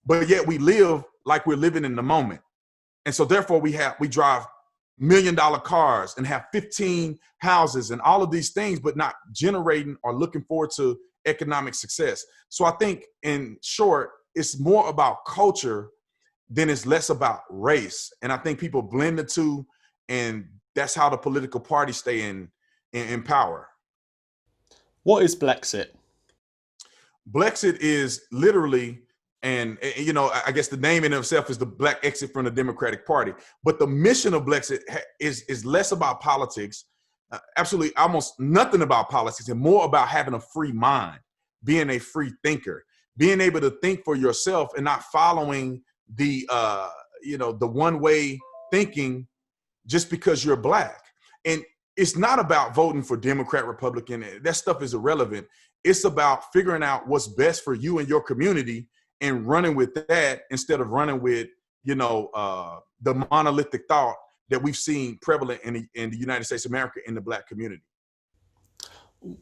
but yet we live like we're living in the moment. And so therefore we drive $1 million cars and have 15 houses and all of these things, but not generating or looking forward to economic success. So I think, in short, it's more about culture than it's less about race. And I think people blend the two, and that's how the political parties stay in power. What is Blexit? Blexit is literally, and you know, I guess the name in itself is the Black exit from the Democratic Party. But the mission of Blexit is less about politics, absolutely almost nothing about politics, and more about having a free mind, being a free thinker, being able to think for yourself and not following the one-way thinking just because you're Black. And it's not about voting for Democrat, Republican. That stuff is irrelevant. It's about figuring out what's best for you and your community and running with that instead of running with the monolithic thought that we've seen prevalent in the United States of America in the Black community.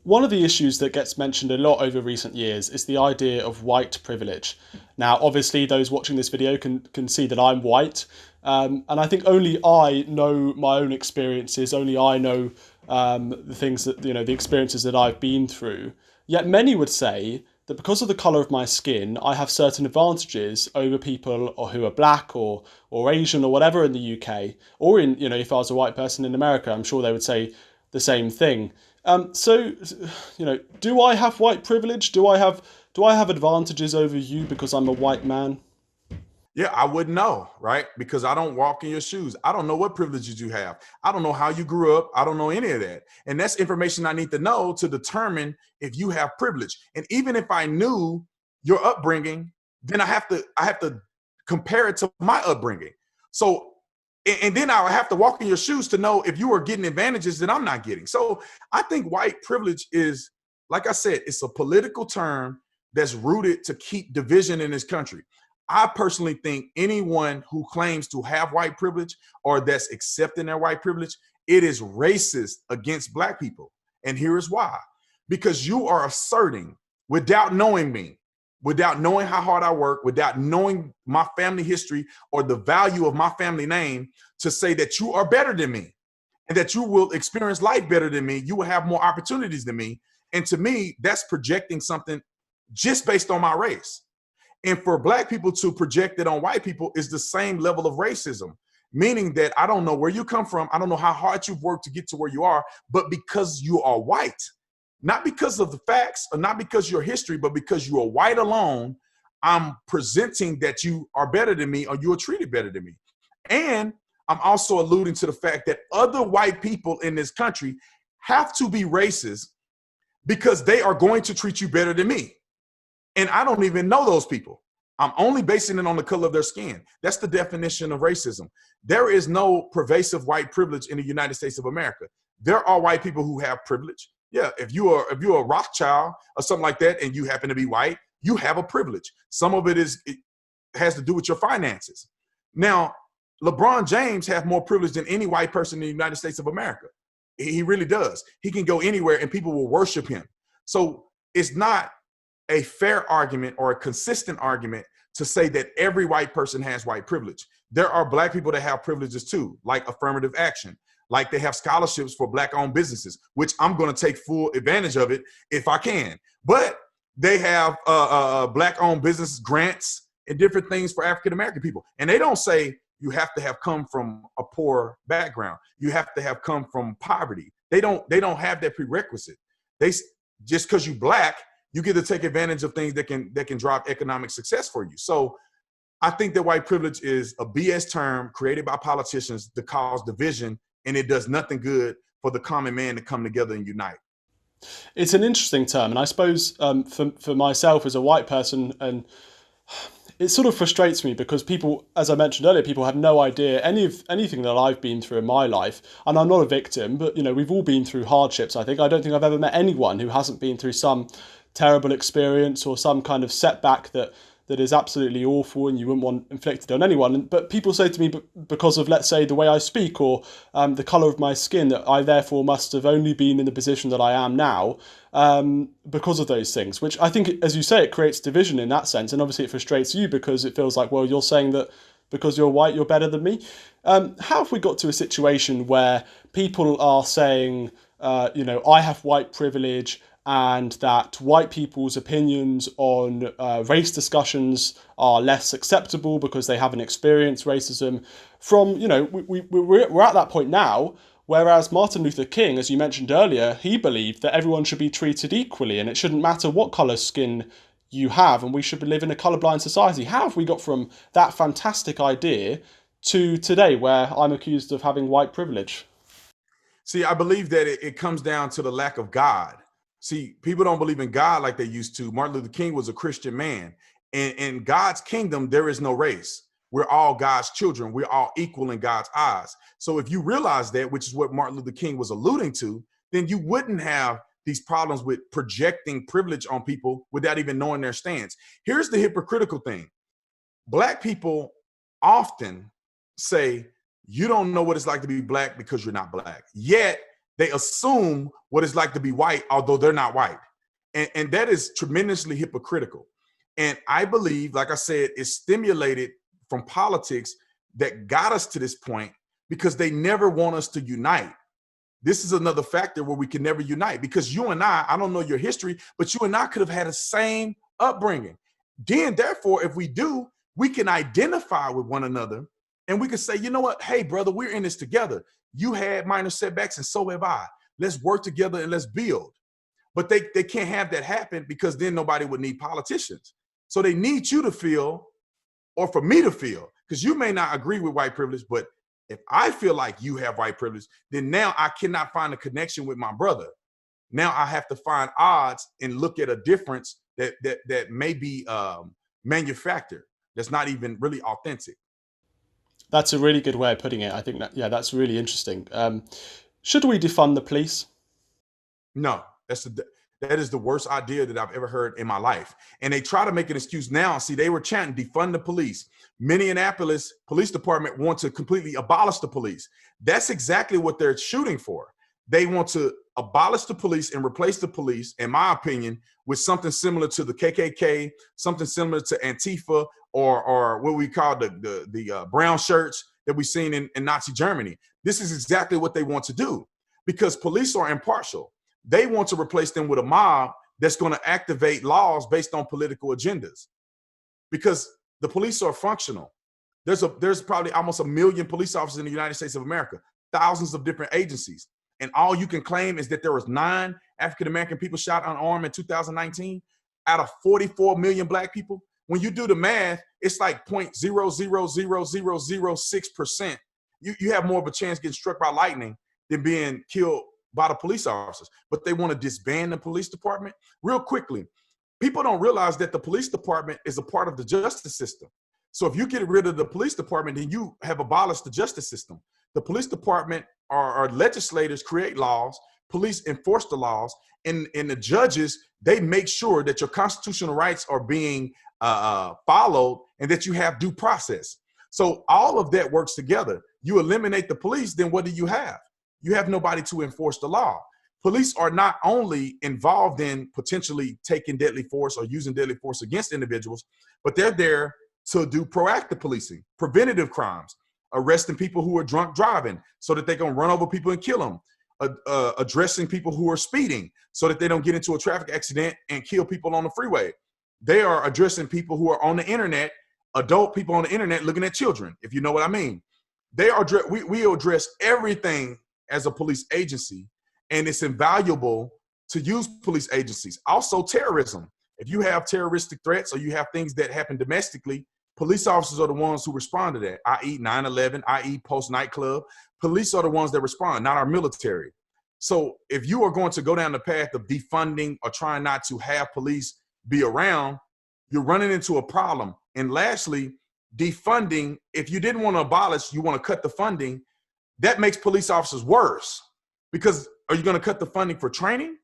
One of the issues that gets mentioned a lot over recent years is the idea of white privilege. Now, obviously, those watching this video can see that I'm white, and I think only I know my own experiences. Only I know the things that the experiences that I've been through. Yet many would say that because of the colour of my skin, I have certain advantages over people who are black or Asian or whatever in the UK, or in if I was a white person in America, I'm sure they would say the same thing. So, do I have white privilege? Do I have advantages over you because I'm a white man? Yeah, I wouldn't know, right? Because I don't walk in your shoes. I don't know what privileges you have. I don't know how you grew up. I don't know any of that. And that's information I need to know to determine if you have privilege. And even if I knew your upbringing, then I have to compare it to my upbringing. So, and then I would have to walk in your shoes to know if you are getting advantages that I'm not getting. So I think white privilege is, like I said, it's a political term that's rooted to keep division in this country. I personally think anyone who claims to have white privilege or that's accepting their white privilege, it is racist against Black people. And here is why. Because you are asserting, without knowing me, without knowing how hard I work, without knowing my family history or the value of my family name, to say that you are better than me and that you will experience life better than me, you will have more opportunities than me. And to me, that's projecting something just based on my race. And for Black people to project it on white people is the same level of racism, meaning that I don't know where you come from. I don't know how hard you've worked to get to where you are, but because you are white, not because of the facts or not because your history, but because you are white alone, I'm presenting that you are better than me or you are treated better than me. And I'm also alluding to the fact that other white people in this country have to be racist because they are going to treat you better than me. And I don't even know those people. I'm only basing it on the color of their skin. That's the definition of racism. There is no pervasive white privilege in the United States of America. There are white people who have privilege. Yeah, if you're a Rothschild or something like that and you happen to be white, you have a privilege. Some of it has to do with your finances. Now, LeBron James has more privilege than any white person in the United States of America. He really does. He can go anywhere and people will worship him. So it's not a fair argument or a consistent argument to say that every white person has white privilege. There are Black people that have privileges too, like affirmative action, like they have scholarships for Black-owned businesses, which I'm going to take full advantage of it if I can. But they have Black-owned business grants and different things for African-American people. And they don't say you have to have come from a poor background. You have to have come from poverty. They don't have that prerequisite. They just because you're Black, you get to take advantage of things that can drive economic success for you. So I think that white privilege is a BS term created by politicians to cause division, and it does nothing good for the common man to come together and unite. It's an interesting term, and I suppose for myself as a white person, and it sort of frustrates me because people, as I mentioned earlier, people have no idea anything that I've been through in my life. And I'm not a victim, but we've all been through hardships. I don't think I've ever met anyone who hasn't been through some terrible experience or some kind of setback that is absolutely awful and you wouldn't want inflicted on anyone. But people say to me, because of, let's say, the way I speak or the colour of my skin, that I therefore must have only been in the position that I am now because of those things, which I think, as you say, it creates division in that sense. And obviously it frustrates you because it feels like, well, you're saying that because you're white, you're better than me. How have we got to a situation where people are saying, I have white privilege, and that white people's opinions on race discussions are less acceptable because they haven't experienced racism? We're at that point now, whereas Martin Luther King, as you mentioned earlier, he believed that everyone should be treated equally and it shouldn't matter what colour skin you have, and we should live in a colourblind society. How have we got from that fantastic idea to today where I'm accused of having white privilege? See, I believe that it comes down to the lack of God. See, people don't believe in God like they used to. Martin Luther King was a Christian man. And in God's kingdom, there is no race. We're all God's children. We're all equal in God's eyes. So if you realize that, which is what Martin Luther King was alluding to, then you wouldn't have these problems with projecting privilege on people without even knowing their stance. Here's the hypocritical thing. Black people often say, you don't know what it's like to be black because you're not black. Yet they assume what it's like to be white, although they're not white. And that is tremendously hypocritical. And I believe, like I said, it's stimulated from politics that got us to this point because they never want us to unite. This is another factor where we can never unite, because you and I don't know your history, but you and I could have had the same upbringing. Then, therefore, if we do, we can identify with one another and we can say, you know what? Hey, brother, we're in this together. You had minor setbacks and so have I. Let's work together and let's build. But they can't have that happen, because then nobody would need politicians. So they need you to feel, or for me to feel, because you may not agree with white privilege, but if I feel like you have white privilege, then now I cannot find a connection with my brother. Now I have to find odds and look at a difference that may be manufactured, that's not even really authentic. That's a really good way of putting it. I think that, yeah, that's really interesting. Should we defund the police? No, that is the worst idea that I've ever heard in my life. And they try to make an excuse now. See, they were chanting, defund the police. Minneapolis Police Department want to completely abolish the police. That's exactly what they're shooting for. They want to abolish the police and replace the police, in my opinion, with something similar to the KKK, something similar to Antifa, or what we call the brown shirts that we've seen in Nazi Germany. This is exactly what they want to do, because police are impartial. They want to replace them with a mob that's going to activate laws based on political agendas, because the police are functional. There's probably almost 1 million police officers in the United States of America, thousands of different agencies. And all you can claim is that there was 9 African-American people shot unarmed in 2019 out of 44 million black people. When you do the math, it's like 0.000006%. You have more of a chance getting struck by lightning than being killed by the police officers. But they want to disband the police department. Real quickly, people don't realize that the police department is a part of the justice system. So if you get rid of the police department, then you have abolished the justice system. The police department or legislators create laws, police enforce the laws, and the judges, they make sure that your constitutional rights are being followed and that you have due process. So all of that works together. You eliminate the police, then what do you have? You have nobody to enforce the law. Police are not only involved in potentially taking deadly force or using deadly force against individuals, but they're there to do proactive policing, preventative crimes, arresting people who are drunk driving so that they can run over people and kill them, addressing people who are speeding so that they don't get into a traffic accident and kill people on the freeway. They are addressing people who are on the internet, adult people on the internet looking at children, if you know what I mean. We address everything as a police agency, and it's invaluable to use police agencies. Also, terrorism. If you have terroristic threats or you have things that happen domestically, police officers are the ones who respond to that, i.e. 9/11, i.e. post-nightclub. Police are the ones that respond, not our military. So if you are going to go down the path of defunding or trying not to have police be around, you're running into a problem. And lastly, defunding, if you didn't want to abolish, you want to cut the funding, that makes police officers worse. Because are you going to cut the funding for training?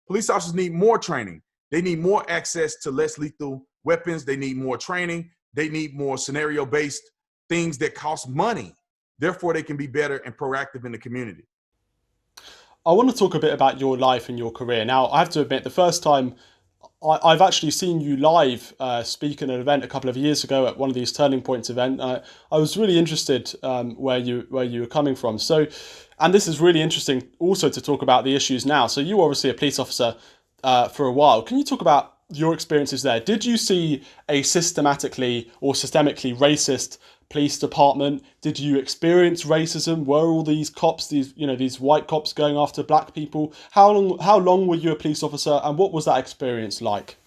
Police officers need more training. They need more access to less lethal weapons. They need more training. They need more scenario-based things that cost money. Therefore, they can be better and proactive in the community. I want to talk a bit about your life and your career. Now, I have to admit, the first time I've actually seen you live speak at an event a couple of years ago at one of these Turning Points events. I was really interested where you were coming from. So, and this is really interesting also to talk about the issues now. So you were obviously a police officer for a while. Can you talk about your experiences there? Did you see a systematically or systemically racist police department? Did you experience racism? Were all these cops, these white cops going after black people? How long were you a police officer, and what was that experience like?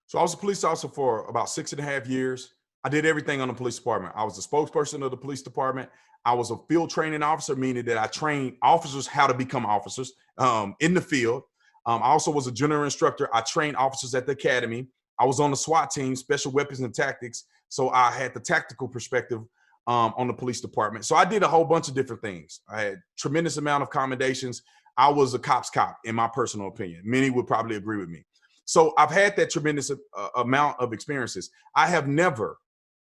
So I was a police officer for about 6.5 years. I did everything on the police department. I was the spokesperson of the police department. I was a field training officer, meaning that I trained officers how to become officers in the field. I also was a general instructor. I trained officers at the academy. I was on the SWAT team, Special Weapons and Tactics. So I had the tactical perspective on the police department. So I did a whole bunch of different things. I had tremendous amount of commendations. I was a cop's cop, in my personal opinion. Many would probably agree with me. So I've had that tremendous amount of experiences. I have never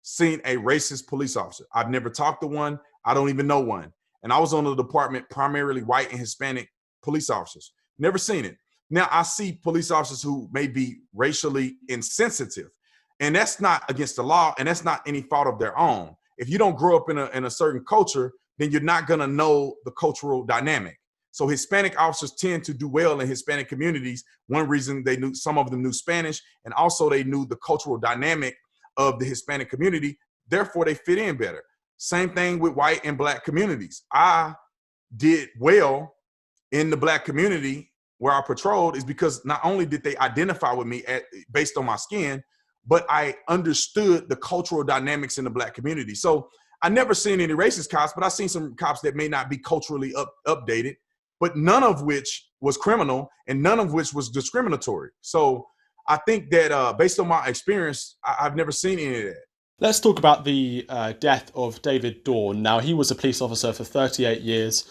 seen a racist police officer. I've never talked to one. I don't even know one. And I was on the department primarily white and Hispanic police officers. Never seen it. Now, I see police officers who may be racially insensitive, and that's not against the law, and that's not any fault of their own. If you don't grow up in a certain culture, then you're not going to know the cultural dynamic. So Hispanic officers tend to do well in Hispanic communities. One reason some of them knew Spanish, and also they knew the cultural dynamic of the Hispanic community. Therefore, they fit in better. Same thing with white and black communities. I did well in the black community where I patrolled is because not only did they identify with me based on my skin, but I understood the cultural dynamics in the black community. So I never seen any racist cops, but I've seen some cops that may not be culturally updated, but none of which was criminal and none of which was discriminatory. So I think that based on my experience, I've never seen any of that. Let's talk about the death of David Dorn. Now, he was a police officer for 38 years,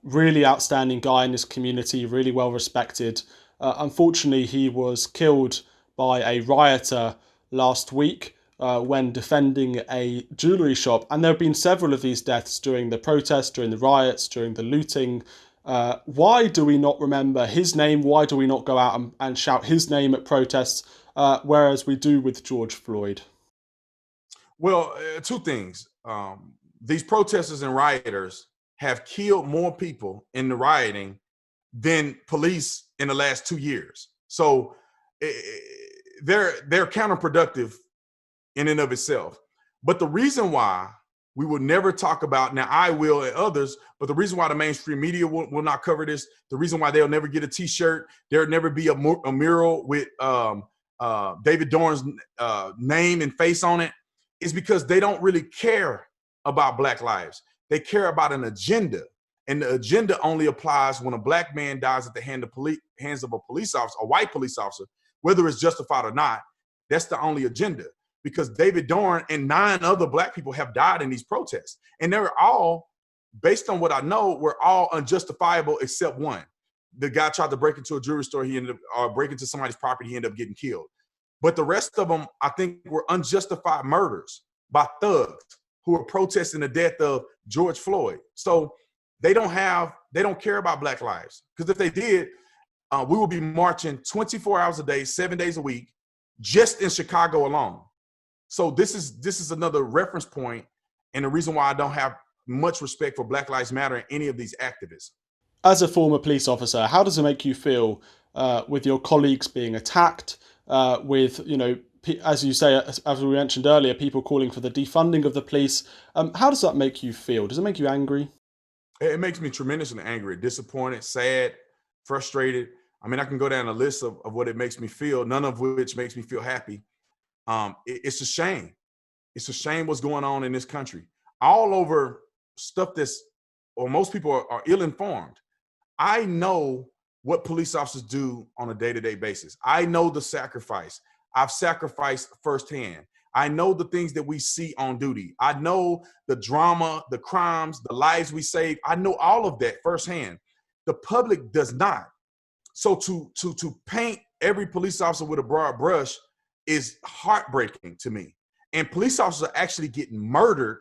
really outstanding guy in his community, really well respected. Unfortunately, he was killed by a rioter last week when defending a jewellery shop. And there have been several of these deaths during the protests, during the riots, during the looting. Why do we not remember his name? Why do we not go out and shout his name at protests, whereas we do with George Floyd? Well, two things. These protesters and rioters have killed more people in the rioting than police in the last 2 years. So they're counterproductive in and of itself. But the reason why we will never talk about, now I will and others, but the reason why the mainstream media will not cover this, the reason why they'll never get a t-shirt, there'll never be a mural with David Dorn's name and face on it, is because they don't really care about Black lives. They care about an agenda. And the agenda only applies when a Black man dies at the hands of a police officer, a white police officer, whether it's justified or not. That's the only agenda. Because David Dorn and 9 other Black people have died in these protests. And they're all, based on what I know, were all unjustifiable except one. The guy tried to break into a jewelry store, break into somebody's property, he ended up getting killed. But the rest of them, I think, were unjustified murders by thugs who were protesting the death of George Floyd. So they don't care about Black lives. Because if they did, we would be marching 24 hours a day, 7 days a week, just in Chicago alone. So this is another reference point and the reason why I don't have much respect for Black Lives Matter and any of these activists. As a former police officer, how does it make you feel with your colleagues being attacked, with, as you say, as we mentioned earlier, people calling for the defunding of the police? How does that make you feel? Does it make you angry? It makes me tremendously angry, disappointed, sad, frustrated. I mean, I can go down a list of what it makes me feel, none of which makes me feel happy. It's a shame. It's a shame what's going on in this country. All over stuff most people are ill-informed. I know what police officers do on a day-to-day basis. I know the sacrifice. I've sacrificed firsthand. I know the things that we see on duty. I know the drama, the crimes, the lives we save. I know all of that firsthand. The public does not. So to paint every police officer with a broad brush is heartbreaking to me. And police officers are actually getting murdered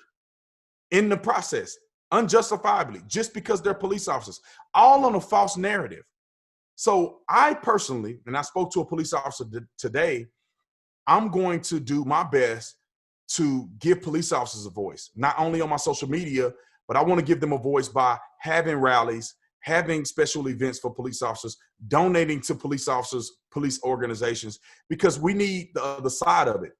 in the process, unjustifiably, just because they're police officers, all on a false narrative. So I personally, and I spoke to a police officer today, I'm going to do my best to give police officers a voice, not only on my social media, but I want to give them a voice by having rallies, having special events for police officers, donating to police officers, police organizations, because we need the other side of it.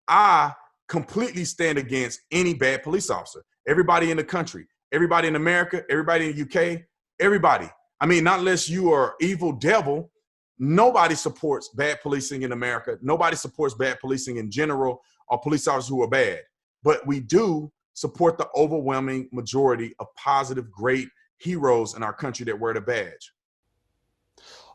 I completely stand against any bad police officer. Everybody in the country, everybody in America, everybody in the UK, everybody. I mean, not unless you are evil devil, nobody supports bad policing in America. Nobody supports bad policing in general or police officers who are bad. But we do support the overwhelming majority of positive, great heroes in our country that wear the badge.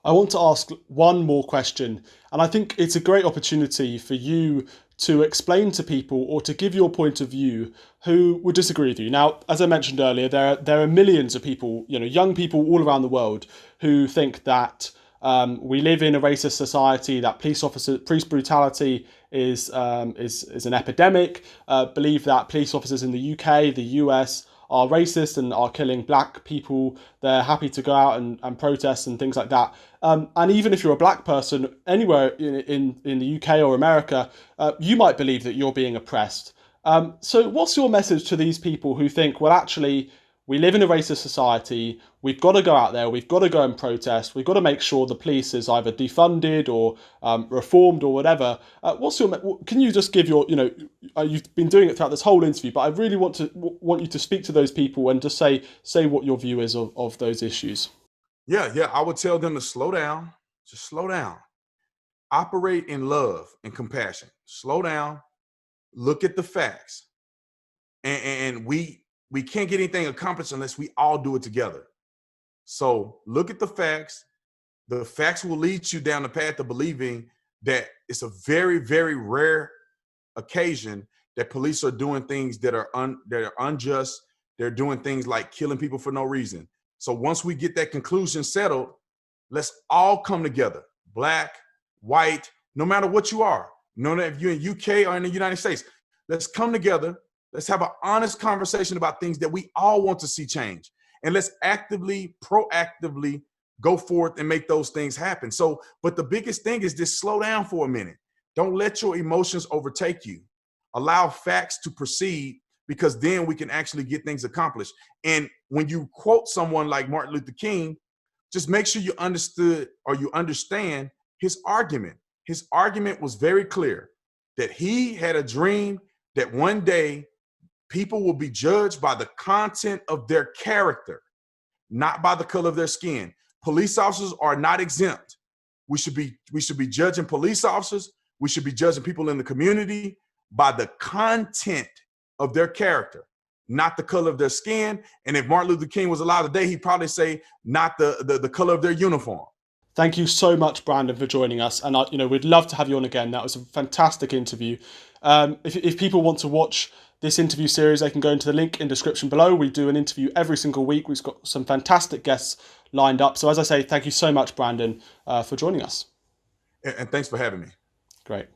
I want to ask one more question, and I think it's a great opportunity for you to explain to people or to give your point of view who would disagree with you. Now, as I mentioned earlier, there are millions of people, young people all around the world who think that we live in a racist society, that police brutality is an epidemic, believe that police officers in the UK, the US are racist and are killing black people. They're happy to go out and protest and things like that. And even if you're a black person anywhere in the UK or America, you might believe that you're being oppressed. So what's your message to these people who think, well, actually, we live in a racist society. We've got to go out there. We've got to go and protest. We've got to make sure the police is either defunded or reformed or whatever. Can you just give your, you've been doing it throughout this whole interview, but I really want you to speak to those people and just say what your view is of those issues. Yeah. I would tell them to slow down. Just slow down. Operate in love and compassion. Slow down. Look at the facts. And we can't get anything accomplished unless we all do it together. So look at the facts. The facts will lead you down the path of believing that it's a very, very rare occasion that police are doing things that are unjust. They're doing things like killing people for no reason. So once we get that conclusion settled, let's all come together. Black, white, no matter what you are. No matter if you're in UK or in the United States, let's come together. Let's have an honest conversation about things that we all want to see change. And let's actively, proactively go forth and make those things happen. So, but the biggest thing is just slow down for a minute. Don't let your emotions overtake you. Allow facts to proceed, because then we can actually get things accomplished. And when you quote someone like Martin Luther King, just make sure you understand his argument. His argument was very clear that he had a dream that one day people will be judged by the content of their character, not by the color of their skin. Police officers are not exempt. We should be judging police officers. We should be judging people in the community by the content of their character, not the color of their skin. And if Martin Luther King was alive today, he'd probably say not the color of their uniform. Thank you so much, Brandon, for joining us. And we'd love to have you on again. That was a fantastic interview. If people want to watch this interview series, they can go into the link in description below. We do an interview every single week. We've got some fantastic guests lined up. So as I say, thank you so much, Brandon, for joining us. And thanks for having me. Great.